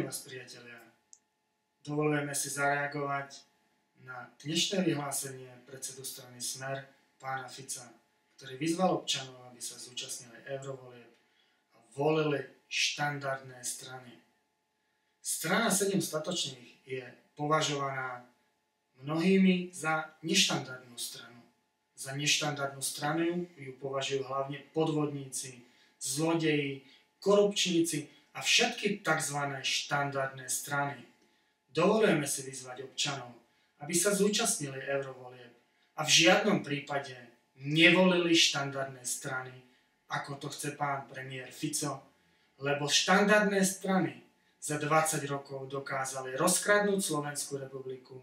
vás, priatelia. Dovolujeme si zareagovať na dnešné vyhlásenie predsedu strany Smer, pána Fica, ktorý vyzval občanov, aby sa zúčastnili eurovolieb a volili štandardné strany. Strana 7 statočných je považovaná mnohými za neštandardnú stranu. Za neštandardnú stranu ju považujú hlavne podvodníci, zlodeji, korupčníci a všetky tzv. Štandardné strany. Dovolujeme si vyzvať občanov, aby sa zúčastnili eurovolieb a v žiadnom prípade nevolili štandardné strany, ako to chce pán premiér Fico, lebo štandardné strany za 20 rokov dokázali rozkradnúť Slovenskú republiku,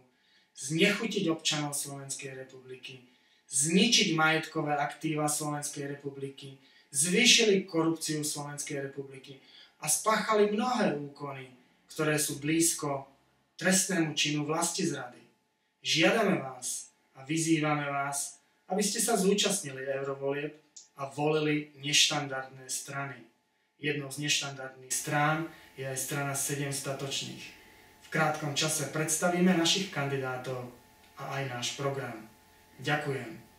znechutiť občanov Slovenskej republiky, zničiť majetkové aktíva Slovenskej republiky, zvýšili korupciu Slovenskej republiky a spáchali mnohé úkony, ktoré sú blízko trestnému činu vlastizrady. Žiadame vás a vyzývame vás, aby ste sa zúčastnili eurovolieb a volili neštandardné strany. Jednou z neštandardných strán je aj strana 7 statočných. V krátkom čase predstavíme našich kandidátov a aj náš program. Ďakujem.